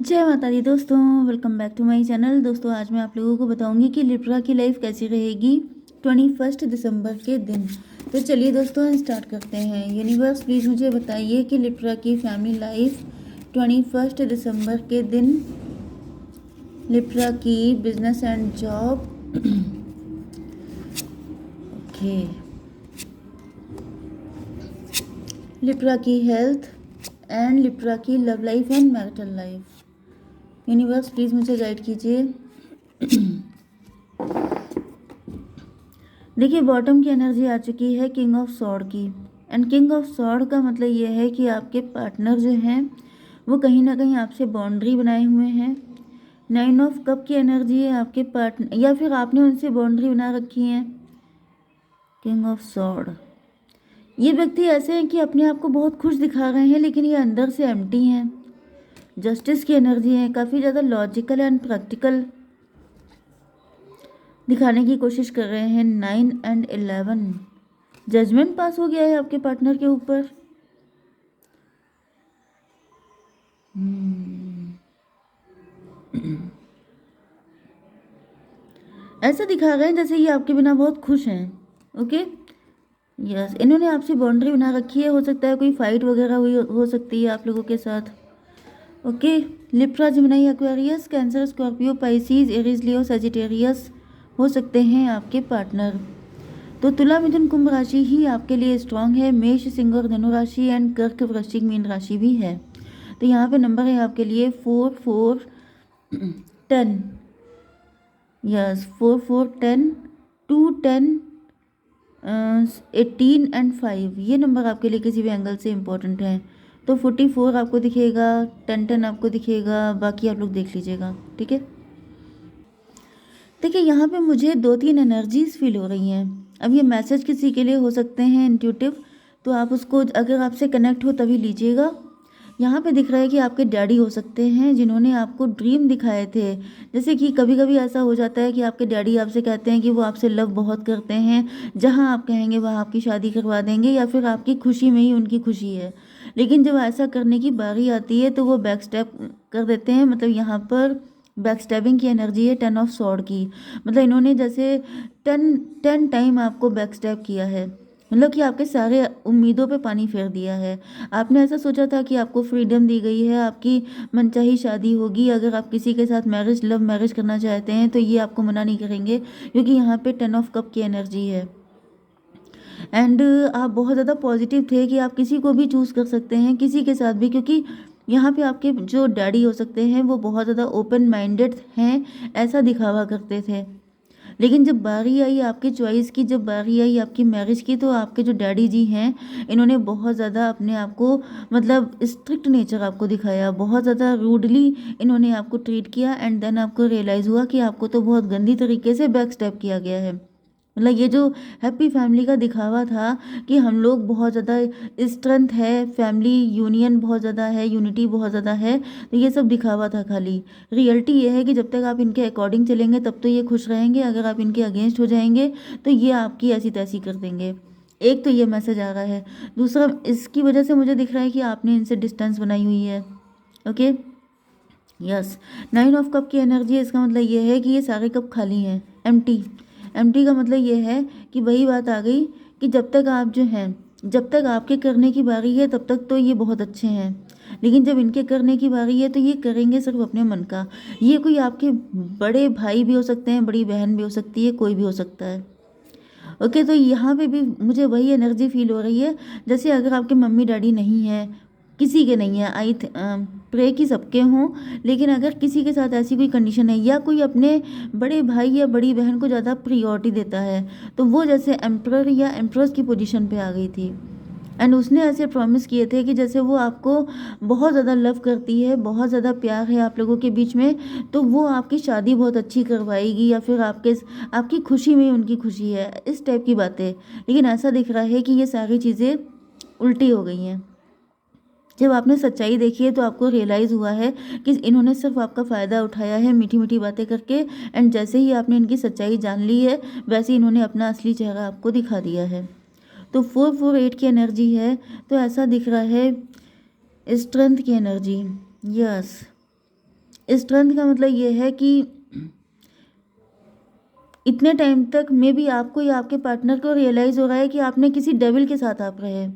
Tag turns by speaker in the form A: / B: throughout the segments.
A: जय माता दी दोस्तों, welcome back to my channel. दोस्तों आज मैं आप लोगों को बताऊंगी कि लिब्रा की लाइफ कैसी रहेगी 21 दिसंबर के दिन। तो चलिए दोस्तों स्टार्ट करते हैं। यूनिवर्स प्लीज़ मुझे बताइए कि लिब्रा की फैमिली लाइफ 21 दिसंबर के दिन, लिब्रा की business and job, okay, Libra की हेल्थ एंड लिब्रा की love life and marital life. Universe please मुझे गाइड कीजिए। देखिए बॉटम की एनर्जी आ चुकी है किंग ऑफ सॉर्ड की। एंड किंग ऑफ सॉर्ड का मतलब ये है कि आपके पार्टनर जो हैं वो कहीं ना कहीं आपसे बाउंड्री बनाए हुए हैं। 9 ऑफ कप की एनर्जी है आपके पार्टनर, या फिर आपने उनसे बाउंड्री बना रखी है। किंग ऑफ सॉर्ड, ये व्यक्ति ऐसे हैं कि अपने आप को बहुत खुश दिखा रहे हैं लेकिन ये अंदर से एम्प्टी हैं। जस्टिस की एनर्जी है, काफ़ी ज़्यादा लॉजिकल एंड प्रैक्टिकल दिखाने की कोशिश कर रहे हैं। 9 एंड 11, जजमेंट पास हो गया है आपके पार्टनर के ऊपर। ऐसा दिखा रहे हैं जैसे ये आपके बिना बहुत खुश हैं। ओके, यस, इन्होंने आपसे बाउंड्री बना रखी है। हो सकता है कोई फाइट वगैरह हुई हो सकती है आप लोगों के साथ। Okay, Libra, Gemini, Aquarius, Cancer, Scorpio, Pisces, Aries, Leo, Sagittarius हो सकते हैं आपके पार्टनर। तो तुला, मिथुन, कुंभ राशि ही आपके लिए स्ट्रांग है। मेष, सिंह और धनु राशि एंड कर्क, वृश्चिक, मीन राशि भी है। तो यहाँ पे नंबर है आपके लिए 4 4 10, यस 4 4 10 2 10 18 एंड 5। ये नंबर आपके लिए किसी भी एंगल से इम्पोर्टेंट है। तो 44 आपको दिखेगा, 10 10 आपको दिखेगा, बाकी आप लोग देख लीजिएगा, ठीक है। देखिए यहाँ पे मुझे 2-3 एनर्जीज फील हो रही हैं। अब ये मैसेज किसी के लिए हो सकते हैं इंट्यूटिव, तो आप उसको अगर आपसे कनेक्ट हो तभी लीजिएगा। यहाँ पे दिख रहा है कि आपके डैडी हो सकते हैं जिन्होंने आपको ड्रीम दिखाए थे। जैसे कि कभी कभी ऐसा हो जाता है कि आपके डैडी आपसे कहते हैं कि वो आपसे लव बहुत करते हैं, जहाँ आप कहेंगे वहाँ आपकी शादी करवा देंगे, या फिर आपकी खुशी में ही उनकी खुशी है। लेकिन जब ऐसा करने की बारी आती है तो वो बैक स्टेप कर देते हैं। मतलब यहाँ पर बैक स्टैबिंग की एनर्जी है 10 ऑफ सॉर्ड की। मतलब इन्होंने जैसे 10 टाइम आपको बैक स्टैब किया है। मतलब कि आपके सारे उम्मीदों पे पानी फेर दिया है। आपने ऐसा सोचा था कि आपको फ्रीडम दी गई है, आपकी मनचाही शादी होगी। अगर आप किसी के साथ मैरिज, लव मैरिज करना चाहते हैं तो ये आपको मना नहीं करेंगे, क्योंकि यहाँ पे 10 ऑफ कप की एनर्जी है। एंड आप बहुत ज़्यादा पॉजिटिव थे कि आप किसी को भी चूज़ कर सकते हैं, किसी के साथ भी, क्योंकि यहाँ पे आपके जो डैडी हो सकते हैं वो बहुत ज़्यादा ओपन माइंडेड हैं, ऐसा दिखावा करते थे। लेकिन जब बारी आई आपकी चॉइस की, जब बारी आई आपकी मैरिज की, तो आपके जो डैडी जी हैं इन्होंने बहुत ज़्यादा अपने आप को, मतलब स्ट्रिक्ट नेचर आपको दिखाया, बहुत ज़्यादा रूडली इन्होंने आपको ट्रीट किया। एंड देन आपको रियलाइज़ हुआ कि आपको तो बहुत गंदी तरीके से बैक स्टेप किया गया है। मतलब ये जो हैप्पी फैमिली का दिखावा था कि हम लोग बहुत ज़्यादा स्ट्रेंथ है, फैमिली यूनियन बहुत ज़्यादा है, यूनिटी बहुत ज़्यादा है, तो ये सब दिखावा था खाली। रियलिटी ये है कि जब तक आप इनके अकॉर्डिंग चलेंगे तब तो ये खुश रहेंगे, अगर आप इनके अगेंस्ट हो जाएंगे तो ये आपकी ऐसी तैसी कर देंगे। एक तो ये मैसेज आ रहा है। दूसरा, इसकी वजह से मुझे दिख रहा है कि आपने इनसे डिस्टेंस बनाई हुई है। ओके, यस, 9 ऑफ कप की एनर्जी है। इसका मतलब ये है कि ये सारे कप खाली हैं, एम्प्टी। एम्प्टी का मतलब ये है कि वही बात आ गई कि जब तक आप जो हैं, जब तक आपके करने की बारी है तब तक तो ये बहुत अच्छे हैं, लेकिन जब इनके करने की बारी है तो ये करेंगे सिर्फ अपने मन का। ये कोई आपके बड़े भाई भी हो सकते हैं, बड़ी बहन भी हो सकती है, कोई भी हो सकता है। ओके, तो यहाँ पे भी मुझे वही एनर्जी फील हो रही है जैसे अगर आपके मम्मी डैडी नहीं है, किसी के नहीं है, प्रे कि सबके हों, लेकिन अगर किसी के साथ ऐसी कोई कंडीशन है, या कोई अपने बड़े भाई या बड़ी बहन को ज़्यादा प्रियोरिटी देता है, तो वो जैसे एम्प्रर या एम्प्रेस की पोजीशन पे आ गई थी। एंड उसने ऐसे प्रॉमिस किए थे कि जैसे वो आपको बहुत ज़्यादा लव करती है, बहुत ज़्यादा प्यार है आप लोगों के बीच में, तो वो आपकी शादी बहुत अच्छी करवाएगी, या फिर आपकी खुशी में उनकी खुशी है, इस टाइप की बातें। लेकिन ऐसा दिख रहा है कि ये सारी चीज़ें उल्टी हो गई हैं। जब आपने सच्चाई देखी है तो आपको रियलाइज़ हुआ है कि इन्होंने सिर्फ आपका फ़ायदा उठाया है मीठी मीठी बातें करके। एंड जैसे ही आपने इनकी सच्चाई जान ली है वैसे ही इन्होंने अपना असली चेहरा आपको दिखा दिया है। तो 448 की एनर्जी है, तो ऐसा दिख रहा है स्ट्रेंथ की एनर्जी। यस, स्ट्रेंथ का मतलब ये है कि इतने टाइम तक मे बी आपको या आपके पार्टनर को रियलाइज़ हो रहा है कि आपने किसी डेविल के साथ आप रहे,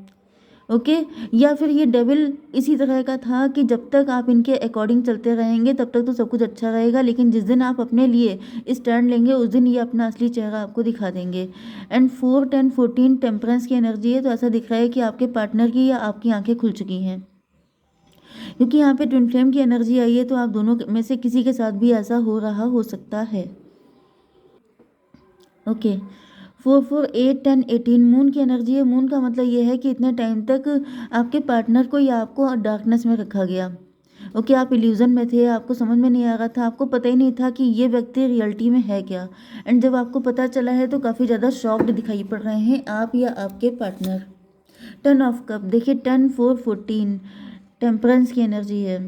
A: ओके। या फिर ये डेविल इसी तरह का था कि जब तक आप इनके अकॉर्डिंग चलते रहेंगे तब तक तो सब कुछ अच्छा रहेगा, लेकिन जिस दिन आप अपने लिए स्टैंड लेंगे उस दिन ये अपना असली चेहरा आपको दिखा देंगे। एंड 4, 10, 14 टेम्परेंस की एनर्जी है, तो ऐसा दिख रहा है कि आपके पार्टनर की या आपकी आंखें खुल चुकी हैं, क्योंकि यहाँ पे ट्विन फ्लेम की एनर्जी आई है, तो आप दोनों में से किसी के साथ भी ऐसा हो रहा हो सकता है, ओके। 4, 4, 8, 10, 18 मून की एनर्जी है। मून का मतलब ये है कि इतने टाइम तक आपके पार्टनर को या आपको डार्कनेस में रखा गया, ओके। आप इल्यूजन में थे, आपको समझ में नहीं आ रहा था, आपको पता ही नहीं था कि ये व्यक्ति रियलिटी में है क्या। एंड जब आपको पता चला है तो काफ़ी ज़्यादा शॉक्ड दिखाई पड़ रहे हैं आप या आपके पार्टनर। 10 ऑफ कप देखिए, 10, 4, 14 टेम्परेंस की एनर्जी है,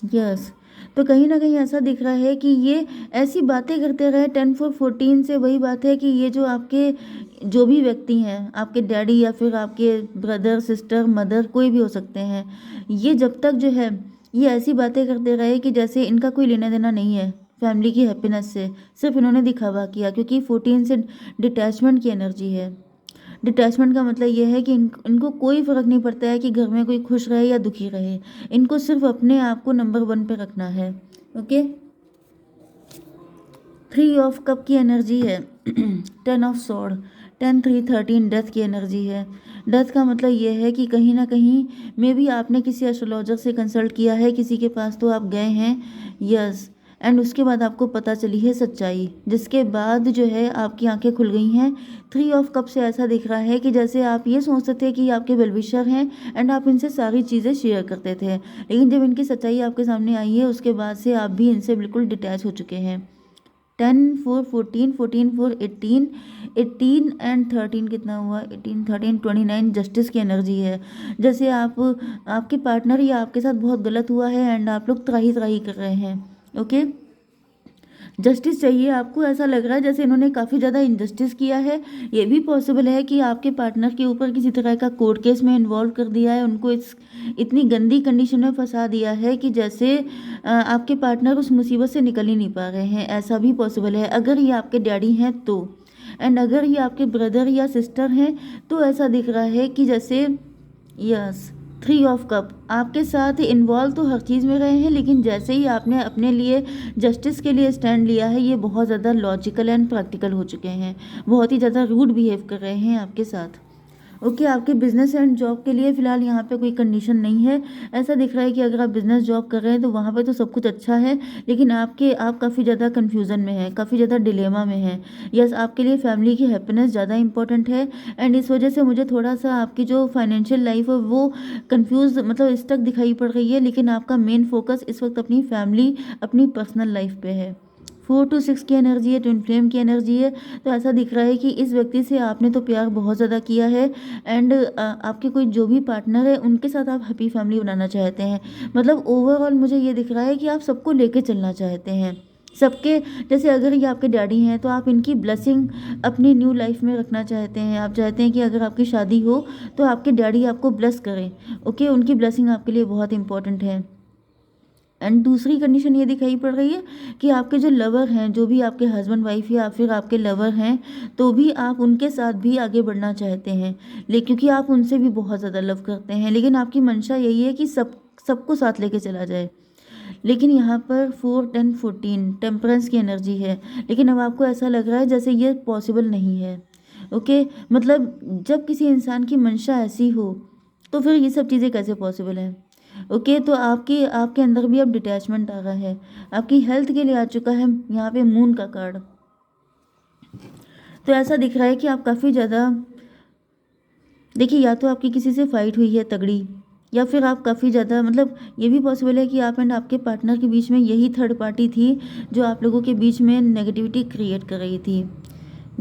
A: यस। तो कहीं ना कहीं ऐसा दिख रहा है कि ये ऐसी बातें करते रहे। 10, 4, 14 से वही बात है कि ये जो आपके जो भी व्यक्ति हैं, आपके डैडी या फिर आपके ब्रदर, सिस्टर, मदर, कोई भी हो सकते हैं, ये जब तक जो है ये ऐसी बातें करते रहे कि जैसे इनका कोई लेना देना नहीं है फैमिली की हैप्पीनेस से, सिर्फ इन्होंने दिखावा किया, क्योंकि 14 से डिटैचमेंट की एनर्जी है। डिटैचमेंट का मतलब ये है कि इनको कोई फ़र्क नहीं पड़ता है कि घर में कोई खुश रहे या दुखी रहे, इनको सिर्फ अपने आप को नंबर 1 पे रखना है, ओके। 3 ऑफ कप की एनर्जी है। 10 ऑफ सॉर्ड, 10, 3, 13 डेथ की एनर्जी है। डेथ का मतलब ये है कि कहीं ना कहीं मे भी आपने किसी एस्ट्रोलॉजर से कंसल्ट किया है, किसी के पास तो आप गए हैं, यस। एंड उसके बाद आपको पता चली है सच्चाई, जिसके बाद जो है आपकी आंखें खुल गई हैं। 3 ऑफ कप से ऐसा दिख रहा है कि जैसे आप ये सोचते थे कि आपके वेलविशर हैं एंड आप इनसे सारी चीज़ें शेयर करते थे, लेकिन जब इनकी सच्चाई आपके सामने आई है उसके बाद से आप भी इनसे बिल्कुल डिटैच हो चुके हैं। 10, 4, 14, 14, 4, 18, 18 एंड 13 कितना हुआ, 18, 13, 29 जस्टिस की एनर्जी है। जैसे आप आपके पार्टनर या आपके साथ बहुत गलत हुआ है एंड आप लोग त्राही त्राही कर रहे हैं, ओके। जस्टिस चाहिए आपको, ऐसा लग रहा है जैसे इन्होंने काफ़ी ज़्यादा इनजस्टिस किया है। ये भी पॉसिबल है कि आपके पार्टनर के ऊपर किसी तरह का कोर्ट केस में इन्वॉल्व कर दिया है, उनको इस इतनी गंदी कंडीशन में फंसा दिया है कि जैसे आपके पार्टनर उस मुसीबत से निकल ही नहीं पा रहे हैं, ऐसा भी पॉसिबल है अगर ये आपके डैडी हैं तो। एंड अगर ये आपके ब्रदर या सिस्टर हैं तो ऐसा दिख रहा है कि जैसे, यस, 3 ऑफ कप आपके साथ इन्वॉल्व तो हर चीज़ में रहे हैं, लेकिन जैसे ही आपने अपने लिए जस्टिस के लिए स्टैंड लिया है, ये बहुत ज़्यादा लॉजिकल एंड प्रैक्टिकल हो चुके हैं, बहुत ही ज़्यादा रूड बिहेव कर रहे हैं आपके साथ, ओके। आपके बिजनेस एंड जॉब के लिए फ़िलहाल यहाँ पे कोई कंडीशन नहीं है। ऐसा दिख रहा है कि अगर आप बिजनेस जॉब कर रहे हैं तो वहाँ पे तो सब कुछ अच्छा है, लेकिन आप काफ़ी ज़्यादा कन्फ्यूज़न में हैं, काफ़ी ज़्यादा डिलेमा में हैं। यस, आपके लिए फैमिली की हैप्पीनेस ज़्यादा इंपॉर्टेंट है एंड इस वजह से मुझे थोड़ा सा आपकी जो फाइनेंशियल लाइफ है वो कन्फ्यूज़, मतलब स्टक दिखाई पड़ रही है, लेकिन आपका मेन फोकस इस वक्त अपनी फैमिली, अपनी पर्सनल लाइफ पे है। 4 to 6 की एनर्जी है, ट्विन फ्लेम की एनर्जी है। तो ऐसा दिख रहा है कि इस व्यक्ति से आपने तो प्यार बहुत ज़्यादा किया है एंड आपके कोई जो भी पार्टनर है उनके साथ आप हैप्पी फैमिली बनाना चाहते हैं। मतलब ओवरऑल मुझे ये दिख रहा है कि आप सबको लेके चलना चाहते हैं, सबके, जैसे अगर ये आपके डैडी हैं तो आप इनकी ब्लेसिंग अपनी न्यू लाइफ में रखना चाहते हैं। आप चाहते हैं कि अगर आपकी शादी हो तो आपके डैडी आपको ब्लेस करें, ओके। उनकी ब्लेसिंग आपके लिए बहुत इंपॉर्टेंट है। एंड दूसरी कंडीशन ये दिखाई पड़ रही है कि आपके जो लवर हैं, जो भी आपके हस्बैंड वाइफ या फिर आपके लवर हैं, तो भी आप उनके साथ भी आगे बढ़ना चाहते हैं, लेकिन क्योंकि आप उनसे भी बहुत ज़्यादा लव करते हैं, लेकिन आपकी मंशा यही है कि सबको साथ लेके चला जाए। लेकिन यहाँ पर 4, 10, 14 टेम्परेंस की एनर्जी है, लेकिन अब आपको ऐसा लग रहा है जैसे ये पॉसिबल नहीं है, ओके। मतलब जब किसी इंसान की मंशा ऐसी हो तो फिर ये सब चीज़ें कैसे पॉसिबल है, ओके। तो आपकी आपके अंदर भी अब डिटैचमेंट आ रहा है, आपकी हेल्थ के लिए आ चुका है यहाँ पे मून का कार्ड। तो ऐसा दिख रहा है कि आप काफ़ी ज़्यादा, देखिए, या तो आपकी किसी से फाइट हुई है तगड़ी, या फिर आप काफ़ी ज़्यादा, मतलब ये भी पॉसिबल है कि आप एंड आपके पार्टनर के बीच में यही थर्ड पार्टी थी जो आप लोगों के बीच में नेगेटिविटी क्रिएट कर रही थी,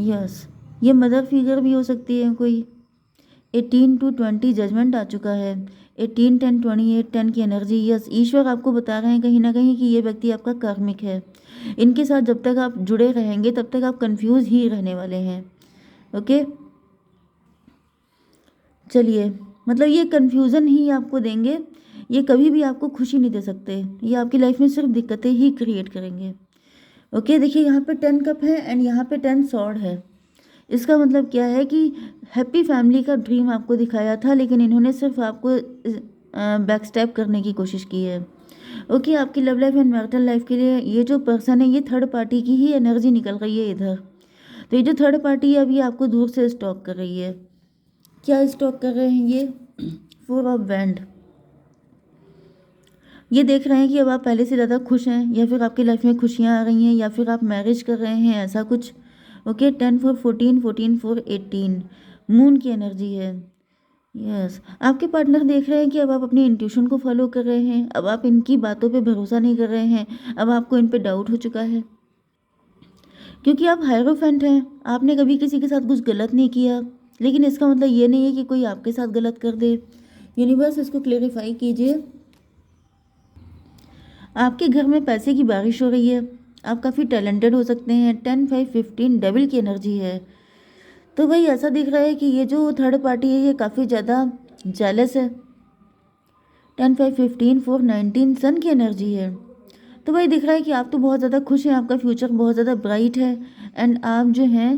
A: यस। ये मदर फिगर भी हो सकती है कोई। 18 to 20 जजमेंट आ चुका है। 18, 10, 28, 10 की एनर्जी, यस। ईश्वर आपको बता रहे हैं कहीं ना कहीं कि ये व्यक्ति आपका कार्मिक है। इनके साथ जब तक आप जुड़े रहेंगे तब तक आप कंफ्यूज ही रहने वाले हैं, ओके। चलिए, मतलब ये कंफ्यूजन ही आपको देंगे, ये कभी भी आपको खुशी नहीं दे सकते, ये आपकी लाइफ में सिर्फ दिक्कतें ही क्रिएट करेंगे। ओके, देखिए यहाँ पे 10 कप है एंड यहाँ पे 10 सॉर्ड है। इसका मतलब क्या है कि हैप्पी फैमिली का ड्रीम आपको दिखाया था, लेकिन इन्होंने सिर्फ आपको बैक स्टेप करने की कोशिश की है। ओके, आपकी love life and marital life के लिए ये जो पर्सन है, ये थर्ड पार्टी की ही एनर्जी निकल रही है इधर। तो ये जो थर्ड पार्टी है अभी आपको दूर से स्टॉक कर रही है। क्या स्टॉक कर रहे हैं ये? 4 ऑफ वैंड। ये देख रहे हैं कि अब आप पहले से ज़्यादा खुश हैं, या फिर आपकी लाइफ में खुशियाँ आ रही हैं, या फिर आप मैरिज कर रहे हैं, ऐसा कुछ। ओके, 10 4 14, 14 4 18, मून की एनर्जी है। यस, आपके पार्टनर देख रहे हैं कि अब आप अपनी इंट्यूशन को फॉलो कर रहे हैं, अब आप इनकी बातों पे भरोसा नहीं कर रहे हैं, अब आपको इन पे डाउट हो चुका है, क्योंकि आप हायरोफेंट हैं। आपने कभी किसी के साथ कुछ गलत नहीं किया, लेकिन इसका मतलब ये नहीं है कि कोई आपके साथ गलत कर दे। यूनिवर्स, इसको क्लेरिफाई कीजिए। आपके घर में पैसे की बारिश हो रही है, आप काफ़ी टैलेंटेड हो सकते हैं। 10 5 15 डेविल की एनर्जी है। तो भाई ऐसा दिख रहा है कि ये जो थर्ड पार्टी है ये काफ़ी ज़्यादा जेलस है। 10 5 15 4 19 सन की एनर्जी है। तो भाई दिख रहा है कि आप तो बहुत ज़्यादा खुश हैं, आपका फ्यूचर बहुत ज़्यादा ब्राइट है, एंड आप जो हैं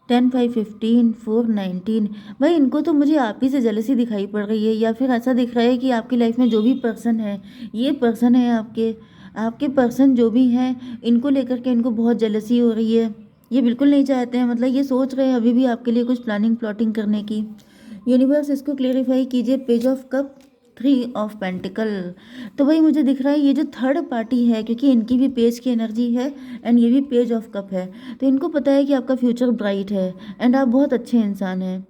A: 10 5 15 4 19, भाई इनको तो मुझे आप ही से जेलसी दिखाई पड़ रही है, या फिर ऐसा दिख रहा है कि आपकी लाइफ में जो भी पर्सन है, ये पर्सन है आपके पर्सन जो भी हैं, इनको लेकर के इनको बहुत जेलसी हो रही है। ये बिल्कुल नहीं चाहते हैं, मतलब ये सोच रहे हैं अभी भी आपके लिए कुछ प्लानिंग प्लॉटिंग करने की। यूनिवर्स, इसको क्लेरिफाई कीजिए। Page of cup, 3 of pentacle. तो भाई मुझे दिख रहा है ये जो थर्ड पार्टी है, क्योंकि इनकी भी पेज की एनर्जी है एंड ये भी पेज ऑफ कप है, तो इनको पता है कि आपका फ्यूचर ब्राइट है एंड आप बहुत अच्छे इंसान हैं।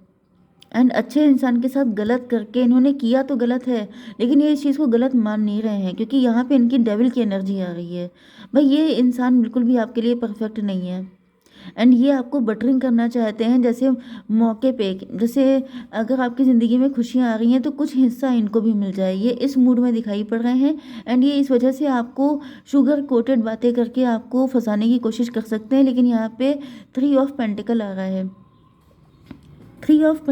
A: एंड अच्छे इंसान के साथ गलत करके इन्होंने किया तो गलत है, लेकिन ये इस चीज़ को गलत मान नहीं रहे हैं, क्योंकि यहाँ पे इनकी डेविल की एनर्जी आ रही है। भाई ये इंसान बिल्कुल भी आपके लिए परफेक्ट नहीं है, एंड ये आपको बटरिंग करना चाहते हैं, जैसे मौके पे, जैसे अगर आपकी ज़िंदगी में खुशियाँ आ रही हैं तो कुछ हिस्सा इनको भी मिल जाए, ये इस मूड में दिखाई पड़ रहे हैं। एंड ये इस वजह से आपको शुगर कोटेड बातें करके आपको फंसाने की कोशिश कर सकते हैं, लेकिन यहाँ पे 3 ऑफ पेंटिकल आ रहा है। 3 ऑफ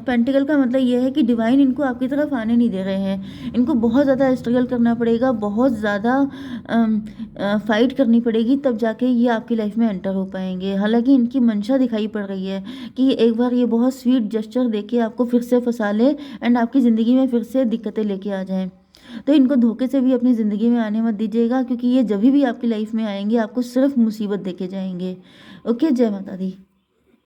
A: पेंटिकल का मतलब ये है कि डिवाइन इनको आपकी तरफ आने नहीं दे रहे हैं, इनको बहुत ज़्यादा स्ट्रगल करना पड़ेगा, बहुत ज़्यादा फाइट करनी पड़ेगी, तब जाके ये आपकी लाइफ में एंटर हो पाएंगे। हालांकि इनकी मंशा दिखाई पड़ रही है कि एक बार ये बहुत स्वीट जेस्चर देके आपको फिर से फंसा ले एंड आपकी ज़िंदगी में फिर से दिक्कतें लेके आ जाएँ। तो इनको धोखे से भी अपनी ज़िंदगी में आने मत दीजिएगा, क्योंकि ये जब भी आपकी लाइफ में आएंगे आपको सिर्फ मुसीबत देके जाएंगे। ओके, जय माता दी।